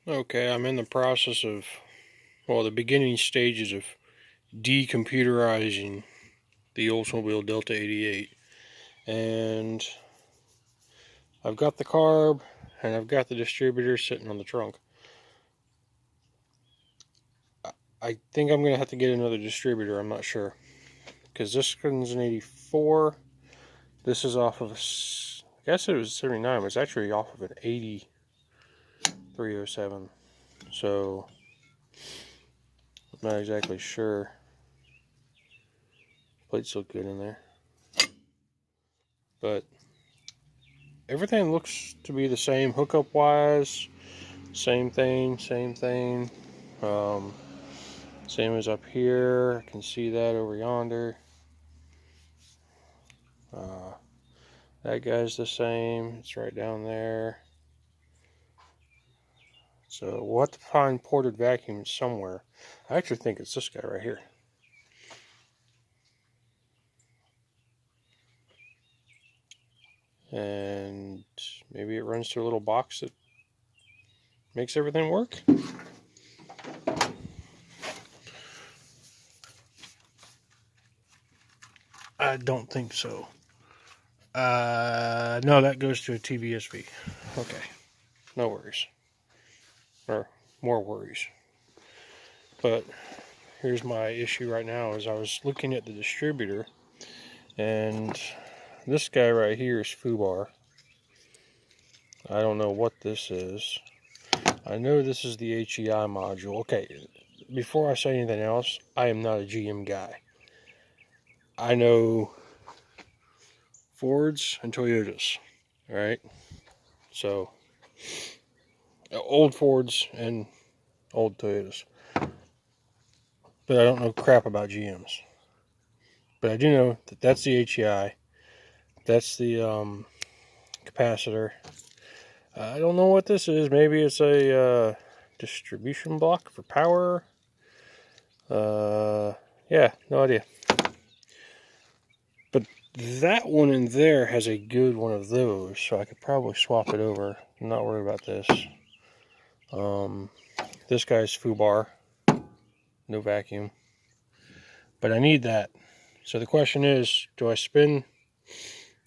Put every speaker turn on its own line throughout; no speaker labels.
Okay, I'm in the process of, well, the beginning stages of decomputerizing the Oldsmobile Delta 88. And I've got the carb and I've got the distributor sitting on the trunk. I think I'm going to have to get another distributor, I'm not sure. Because this one's an 84. This is off of, I guess it was 79, but it's actually off of an 8307. So, I'm not exactly sure. Plates look good in there. But everything looks to be the same hookup wise. Same thing. Same as up here. I can see that over yonder. That guy's the same. It's right down there. So we'll have to find ported vacuums somewhere. I actually think it's this guy right here. And maybe it runs to a little box that makes everything work. I don't think so. No, that goes to a TVSV. Okay, no worries. Or more worries. But here's my issue right now is I was looking at the distributor, and this guy right here is FUBAR. I don't know what this is. I know this is the HEI module. Okay, before I say anything else, I am not a GM guy. I know Fords and Toyotas, alright? So, old Fords and old Toyotas. But I don't know crap about GMs. But I do know that that's the HEI. That's the capacitor. I don't know what this is. Maybe it's a distribution block for power. Yeah, no idea. But that one in there has a good one of those, so I could probably swap it over. I'm not worried about this. This guy's FUBAR, no vacuum. But I need that. So the question is, do I spend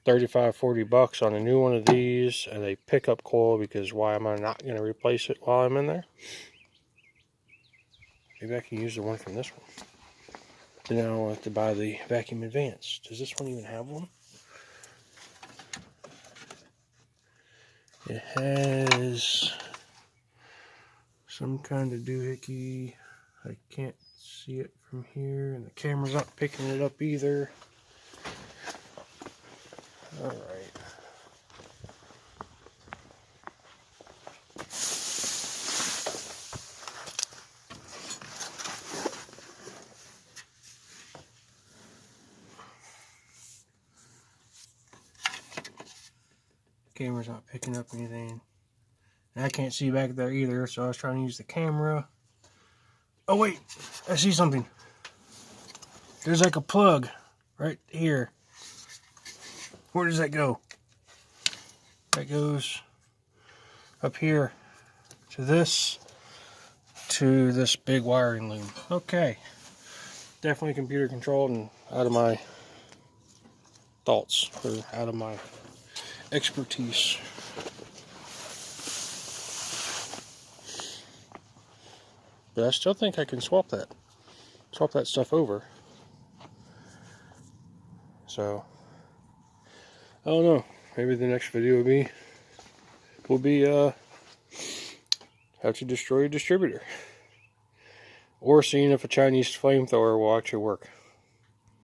$35-40 on a new one of these and a pickup coil, because why am I not going to replace it while I'm in there? Maybe I can use the one from this one. Then I don't have to buy the vacuum advance. Does this one even have one? It has some kind of doohickey. I can't see it from here, and the camera's not picking it up either. Alright. Camera's not picking up anything. And I can't see back there either, so I was trying to use the camera. Oh wait, I see something. There's like a plug right here. Where does that go? That goes up here to this big wiring loom. Okay. Definitely computer controlled and out of my thoughts, or out of my expertise. But I still think I can swap that stuff over. So I don't know. Maybe the next video will be how to destroy a distributor, or seeing if a Chinese flamethrower will actually work.